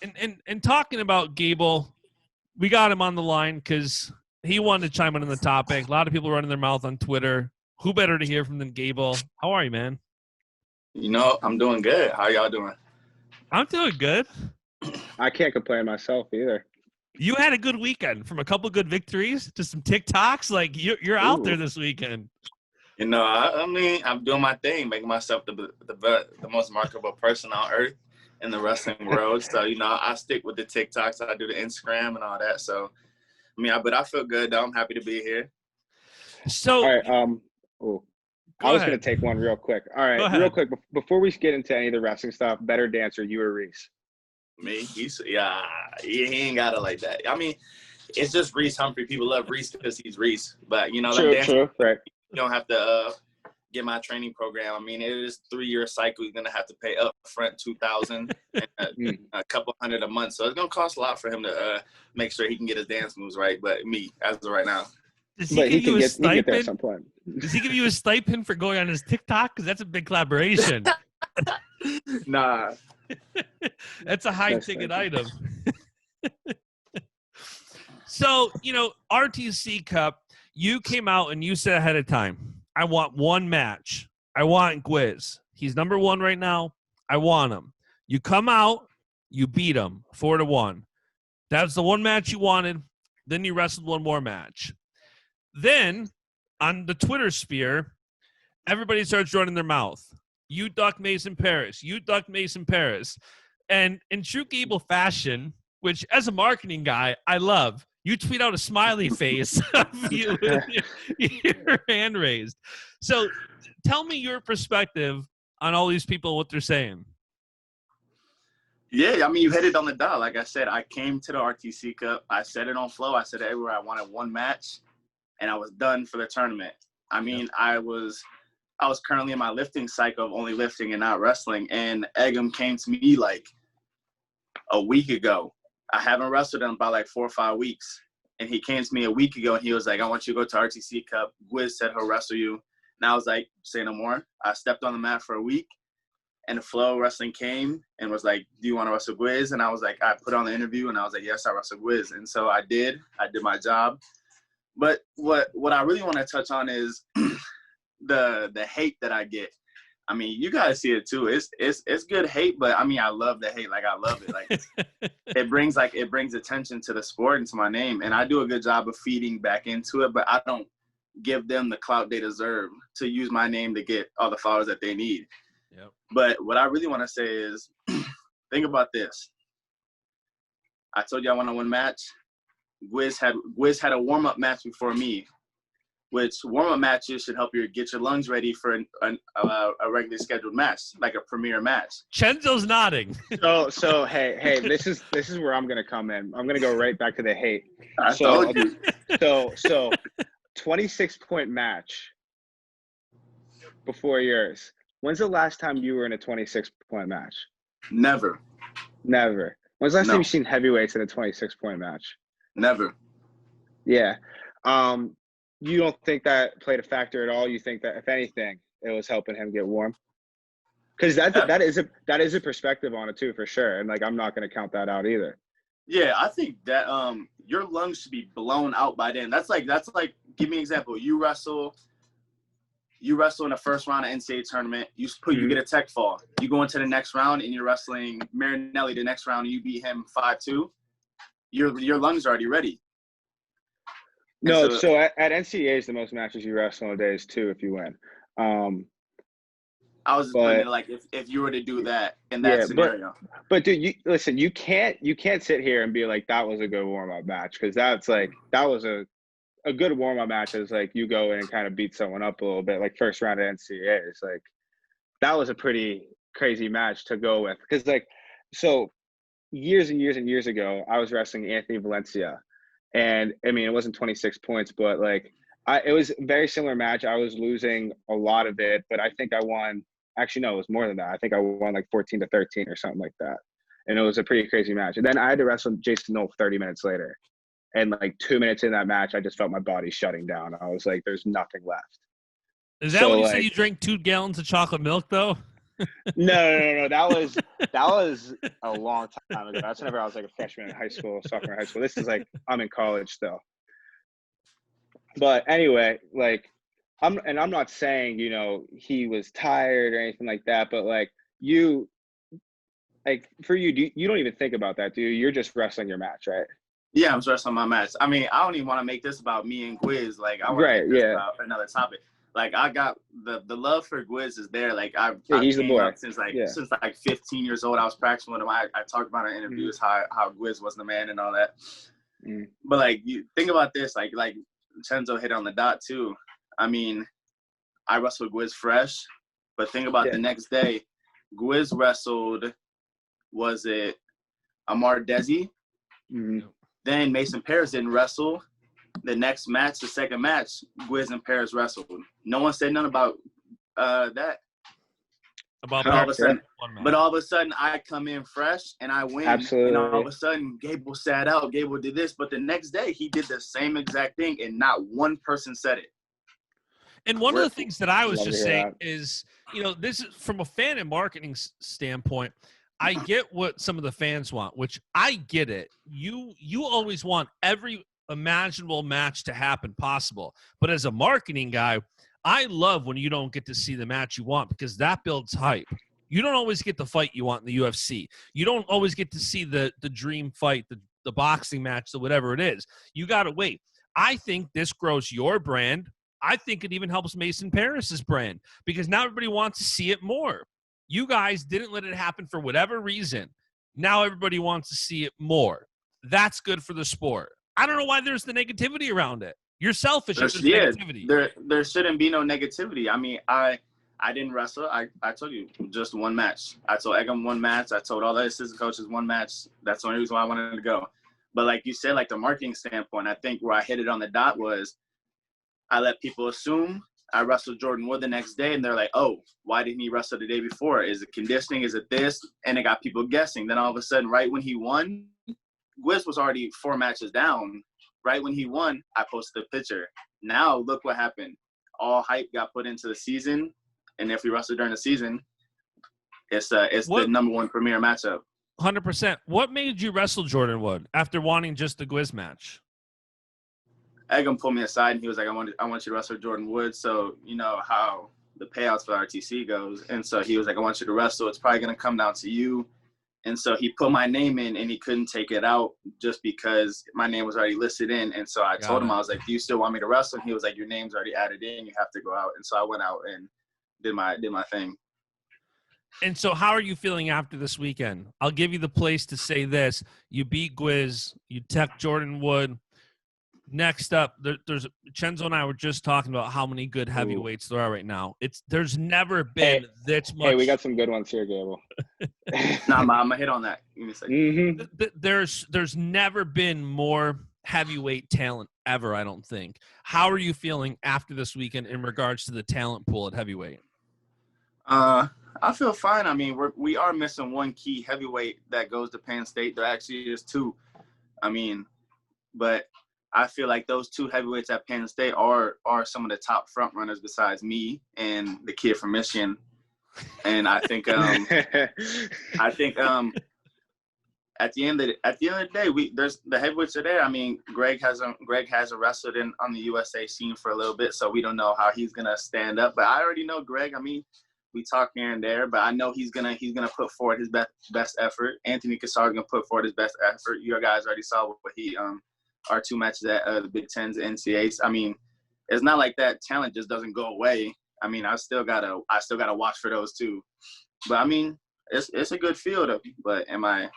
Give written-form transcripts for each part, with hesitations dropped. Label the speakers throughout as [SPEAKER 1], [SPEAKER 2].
[SPEAKER 1] and talking about Gable, we got him on the line because he wanted to chime in on the topic. A lot of people running their mouth on Twitter. Who better to hear from than Gable? How are you, man?
[SPEAKER 2] I'm doing good. How y'all doing?
[SPEAKER 1] I'm doing good.
[SPEAKER 3] I can't complain myself either.
[SPEAKER 1] You had a good weekend, from a couple good victories to some TikToks. Like you're out there this weekend.
[SPEAKER 2] I mean, I'm doing my thing, making myself the most marketable person on earth in the wrestling world. So, I stick with the TikToks. I do the Instagram and all that. So, but I feel good, though. I'm happy to be here.
[SPEAKER 1] So,
[SPEAKER 3] all right, I was going to take one real quick. All right, real quick, before we get into any of the wrestling stuff, better dancer, you or Reese?
[SPEAKER 2] Me? He ain't got it like that. I mean, it's just Reese Humphrey. People love Reese because he's Reese. But,
[SPEAKER 3] True, right.
[SPEAKER 2] You don't have to get my training program. I mean, it is a 3-year cycle. You're going to have to pay up front $2,000 and a couple $100 a month. So it's going to cost a lot for him to make sure he can get his dance moves right. But me, as of right now.
[SPEAKER 1] Does he give you a stipend?
[SPEAKER 3] At some point.
[SPEAKER 1] Does he give you a stipend for going on his TikTok? Because that's a big collaboration.
[SPEAKER 2] Nah.
[SPEAKER 1] That's a high-ticket item. So, RTC Cup, you came out and you said ahead of time, I want one match. I want Gwiz. He's number 1 right now. I want him. You come out, you beat him 4-1. That's the one match you wanted. Then you wrestled one more match. Then, on the Twitter sphere, everybody starts running their mouth. You ducked Mason Parris. You ducked Mason Parris. And in true Gable fashion, which as a marketing guy, I love, you tweet out a smiley face of you with your hand raised. So tell me your perspective on all these people, what they're saying.
[SPEAKER 2] Yeah, I mean, you hit it on the dot. Like I said, I came to the RTC Cup. I said it on Flow. I said it everywhere. I wanted one match, and I was done for the tournament. I mean, I was currently in my lifting cycle of only lifting and not wrestling, and Eggum came to me like a week ago. I haven't wrestled in about like 4 or 5 weeks, and he came to me a week ago, and he was like, I want you to go to RTC Cup. Gwiz said he'll wrestle you. And I was like, say no more. I stepped on the mat for a week, and the Flow Wrestling came and was like, do you want to wrestle Gwiz? And I was like, I put on the interview, and I was like, yes, I wrestle Gwiz. And so I did. I did my job. But what I really want to touch on is the hate that I get. I mean, you guys see it too. It's good hate, but I mean, I love the hate. Like, I love it. Like, it brings attention to the sport and to my name, and I do a good job of feeding back into it. But I don't give them the clout they deserve to use my name to get all the followers that they need.
[SPEAKER 1] Yep.
[SPEAKER 2] But what I really want to say is, think about this. I told you I want to win match. Gwiz had a warm-up match before me, which warm-up matches should help you get your lungs ready for a regularly scheduled match, like a premier match.
[SPEAKER 1] CENZO's nodding.
[SPEAKER 3] So hey, this is where I'm gonna come in. I'm gonna go right back to the hate.
[SPEAKER 2] I told you.
[SPEAKER 3] So 26-point match before yours. When's the last time you were in a 26-point match?
[SPEAKER 2] Never.
[SPEAKER 3] When's the last time you've seen heavyweights in a 26-point match?
[SPEAKER 2] Never.
[SPEAKER 3] Yeah. You don't think that played a factor at all? You think that, if anything, it was helping him get warm? Because that is a perspective on it too, for sure. And like, I'm not going to count that out either.
[SPEAKER 2] Yeah, I think that your lungs should be blown out by then. That's like give me an example. You wrestle in the first round of NCAA tournament. You get a tech fall. You go into the next round and you're wrestling Marinelli the next round and you beat him 5-2. Your lungs are already ready.
[SPEAKER 3] No, so at NCAAs, the most matches you wrestle in a day is 2 if you win.
[SPEAKER 2] I was just putting it like if you were to do that in that scenario.
[SPEAKER 3] But dude, you can't sit here and be like that was a good warm up match, because that was a good warm up match is like you go in and kind of beat someone up a little bit, like first round of NCAAs. Like that was a pretty crazy match to go with, because so years and years and years ago, I was wrestling Anthony Valencia. And I mean, it wasn't 26 points, but it was a very similar match. I was losing a lot of it, but I think I won. Actually, no, it was more than that. I think I won 14-13 or something like that. And it was a pretty crazy match. And then I had to wrestle Jason Knoll 30 minutes later. And 2 minutes in that match, I just felt my body shutting down. I was like, there's nothing left.
[SPEAKER 1] Is that when you say you drank 2 gallons of chocolate milk, though?
[SPEAKER 3] No. That was a long time ago. That's whenever I was like a freshman in high school, sophomore in high school. This is like I'm in college still. But anyway, like I'm not saying, he was tired or anything like that, but like for you, you don't even think about that, do you? You're just wrestling your match, right?
[SPEAKER 2] Yeah, I'm stressing my match. I mean, I don't even want to make this about me and Gwiz. Like, I want to make this about another topic. Like, I got the love for Gwiz is there. Like,
[SPEAKER 3] he's the boy.
[SPEAKER 2] Since 15 years old. I was practicing with him. I talked about in interviews how Gwiz was the man and all that. But like, you think about this. Like CENZO hit on the dot too. I mean, I wrestled Gwiz fresh, but think about the next day. Gwiz wrestled. Was it Amar Desi? Then Mason Parris didn't wrestle. The next match, the second match, Gwiz and Parris wrestled. No one said nothing about that.
[SPEAKER 1] But
[SPEAKER 2] all of a sudden, I come in fresh and I win.
[SPEAKER 3] Absolutely.
[SPEAKER 2] And all of a sudden, Gable sat out. Gable did this. But the next day, he did the same exact thing, and not one person said it.
[SPEAKER 1] And one of the things that I was just saying is, this is from a fan and marketing standpoint. I get what some of the fans want, which I get it. You always want every imaginable match to happen possible. But as a marketing guy, I love when you don't get to see the match you want because that builds hype. You don't always get the fight you want in the UFC. You don't always get to see the dream fight, the boxing match, the whatever it is. You got to wait. I think this grows your brand. I think it even helps Mason Parris's brand because now everybody wants to see it more. You guys didn't let it happen for whatever reason. Now everybody wants to see it more. That's good for the sport. I don't know why there's the negativity around it. You're selfish if there's negativity.
[SPEAKER 2] There shouldn't be no negativity. I mean, I didn't wrestle. I told you, just one match. I told Eggum one match. I told all the assistant coaches one match. That's the only reason why I wanted to go. But like you said, like the marketing standpoint, I think where I hit it on the dot was I let people assume I wrestled Jordan Wood the next day, and they're like, oh, why didn't he wrestle the day before? Is it conditioning? Is it this? And it got people guessing. Then all of a sudden, right when he won, Gwiz was already 4 matches down. Right when he won, I posted a picture. Now, look what happened. All hype got put into the season, and if we wrestle during the season, it's the number 1 premier matchup.
[SPEAKER 1] 100%. What made you wrestle Jordan Wood after wanting just the Gwiz match?
[SPEAKER 2] Eggum pulled me aside and he was like, I want you to wrestle Jordan Wood. So you know how the payouts for RTC goes. And so he was like, I want you to wrestle. It's probably going to come down to you. And so he put my name in and he couldn't take it out just because my name was already listed in. And so I told him, I was like, do you still want me to wrestle? And he was like, your name's already added in. You have to go out. And so I went out and did my thing.
[SPEAKER 1] And so how are you feeling after this weekend? I'll give you the place to say this. You beat Gwiz. You tech Jordan Wood. Next up, there's CENZO and I were just talking about how many good heavyweights there are right now. There's never been this much.
[SPEAKER 3] Hey, we got some good ones here, Gable.
[SPEAKER 2] I'm gonna hit on that. Give me a second.
[SPEAKER 1] There's never been more heavyweight talent ever, I don't think. How are you feeling after this weekend in regards to the talent pool at heavyweight?
[SPEAKER 2] I feel fine. I mean, we are missing one key heavyweight that goes to Penn State. There actually is 2. I mean, but I feel like those 2 heavyweights at Penn State are some of the top front runners besides me and the kid from Michigan. And I think at the end of the day, there's the heavyweights are there. I mean, Greg hasn't wrestled on the USA scene for a little bit, so we don't know how he's gonna stand up. But I already know Greg. I mean, we talk here and there, but I know he's gonna put forward his best effort. Anthony Cassar is gonna put forward his best effort. You guys already saw what he our 2 matches at the Big Tens and NCAAs. I mean, it's not like that talent just doesn't go away. I mean, I still gotta watch for those too. But I mean, it's a good field. But am I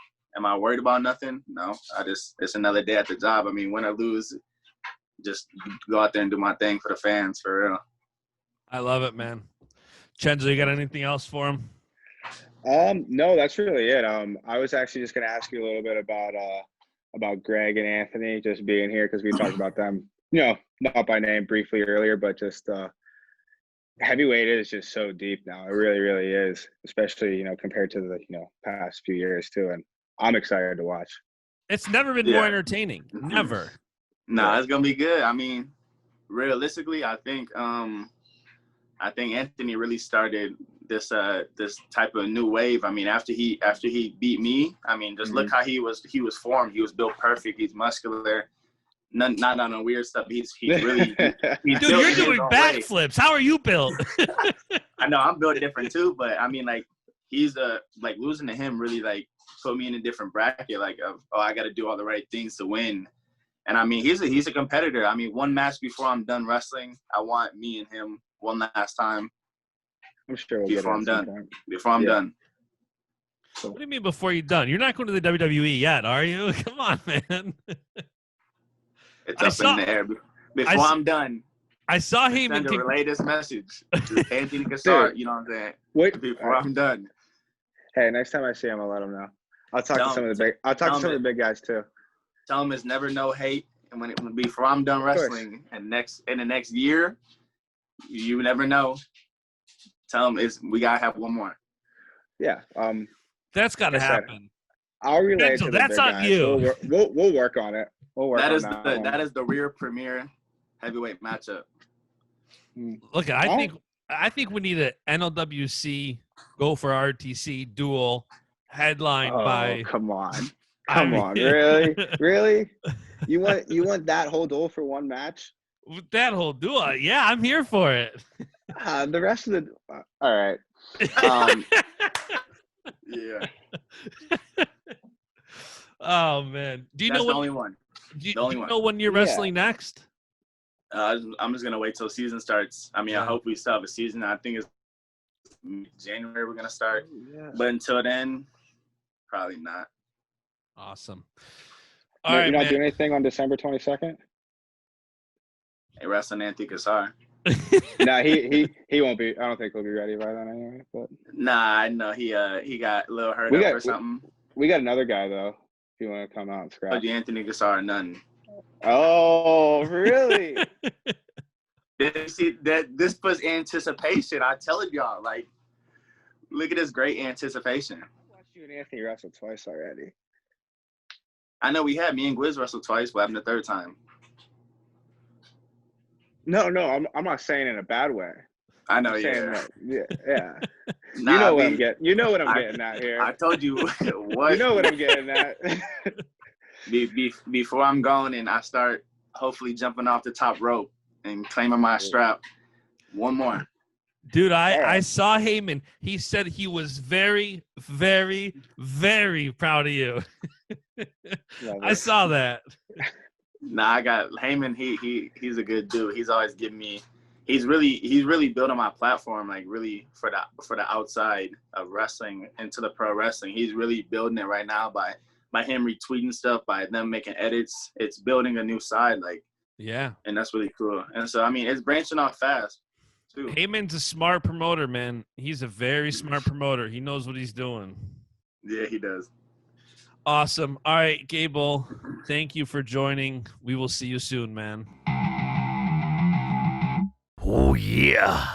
[SPEAKER 2] worried about nothing? No. It's another day at the job. I mean, win or lose, just go out there and do my thing for the fans, for real.
[SPEAKER 1] I love it, man. CENZO, you got anything else for him?
[SPEAKER 3] No, that's really it. I was actually just gonna ask you a little bit about Greg and Anthony just being here because we talked about them, not by name briefly earlier, but just heavyweight is just so deep now. It really, really is, especially, compared to the, past few years too. And I'm excited to watch.
[SPEAKER 1] It's never been more entertaining. Never.
[SPEAKER 2] Nah, it's going to be good. I mean, realistically, I think Anthony really started this type of new wave. I mean, after he beat me, I mean, just look how he was formed. He was built perfect. He's muscular. Not on the weird stuff. He's really he's
[SPEAKER 1] Dude,
[SPEAKER 2] built
[SPEAKER 1] you're
[SPEAKER 2] in his
[SPEAKER 1] doing
[SPEAKER 2] own way.
[SPEAKER 1] backflips. How are you built?
[SPEAKER 2] I know I'm built different too, but I mean, like, he's like, losing to him really like put me in a different bracket. Like, I got to do all the right things to win. And I mean, he's a competitor. I mean, one match before I'm done wrestling, I want me and him one last time.
[SPEAKER 3] I'm sure we'll
[SPEAKER 2] before I'm
[SPEAKER 3] get it at some
[SPEAKER 2] done.
[SPEAKER 3] point.
[SPEAKER 2] Before I'm done.
[SPEAKER 1] What do you mean before you're done? You're not going to the WWE yet, are you? Come on, man.
[SPEAKER 2] It's up in the air. Before I'm done,
[SPEAKER 1] I saw him
[SPEAKER 2] send to relay this message to Anthony Cassar. You know what I'm saying?
[SPEAKER 3] Wait,
[SPEAKER 2] before I'm done.
[SPEAKER 3] Hey, next time I see him, I'll let him know. I'll talk to some of the big guys too.
[SPEAKER 2] Tell him it's never no hate, and before I'm done wrestling, and in the next year, you never know. Tell him we gotta have one more.
[SPEAKER 3] Yeah.
[SPEAKER 1] That's got to happen.
[SPEAKER 3] I'll relay to the
[SPEAKER 1] that's
[SPEAKER 3] big
[SPEAKER 1] on
[SPEAKER 3] guys.
[SPEAKER 1] you.
[SPEAKER 3] We'll work on it.
[SPEAKER 2] That is the rear premier heavyweight matchup.
[SPEAKER 1] Look, I think we need an NLWC go for RTC duel headlined by.
[SPEAKER 3] Come on, really? You want that whole duel for one match?
[SPEAKER 1] That whole duel, yeah, I'm here for it.
[SPEAKER 3] The rest of the all right.
[SPEAKER 2] Yeah.
[SPEAKER 1] Oh man, do you know
[SPEAKER 2] the only one?
[SPEAKER 1] Do you know when you're wrestling next?
[SPEAKER 2] I'm just gonna wait till season starts. I mean, I hope we still have a season. I think it's January we're gonna start, but until then, probably not.
[SPEAKER 1] Awesome.
[SPEAKER 3] All right, you're not doing anything on December 22nd?
[SPEAKER 2] Hey, wrestling Anthony Cassar.
[SPEAKER 3] Nah, he won't be. I don't think he'll be ready by then anyway. But
[SPEAKER 2] nah, I know he got a little hurt up or something.
[SPEAKER 3] We got another guy though. If you want to come out and scrap.
[SPEAKER 2] Anthony Cassar, none.
[SPEAKER 3] Oh, really?
[SPEAKER 2] See that this puts anticipation. I tell y'all, like, look at this great anticipation.
[SPEAKER 3] I watched you and Anthony wrestle twice already.
[SPEAKER 2] I know we had me and Gwiz wrestle twice, but happened the third time.
[SPEAKER 3] No, I'm not saying in a bad way.
[SPEAKER 2] I know,
[SPEAKER 3] yeah.
[SPEAKER 2] Nah,
[SPEAKER 3] you know what I'm getting. You know what I'm getting at here.
[SPEAKER 2] I told you what.
[SPEAKER 3] You know what I'm getting at.
[SPEAKER 2] Before I'm going and I start hopefully jumping off the top rope and claiming my strap, one more.
[SPEAKER 1] Dude, I saw Heyman. He said he was very, very, very proud of you. I saw that.
[SPEAKER 2] Nah, I got Heyman. He's a good dude. He's always giving me. He's really building my platform, like really for the outside of wrestling into the pro wrestling. He's really building it right now by him retweeting stuff, by them making edits. It's building a new side, like, yeah, and that's really cool. And so I mean, it's branching off fast too.
[SPEAKER 1] Heyman's a smart promoter, man. He's a very smart promoter. He knows what he's doing.
[SPEAKER 2] Yeah, he does.
[SPEAKER 1] Awesome. All right, Gable, thank you for joining. We will see you soon, man. Oh, yeah.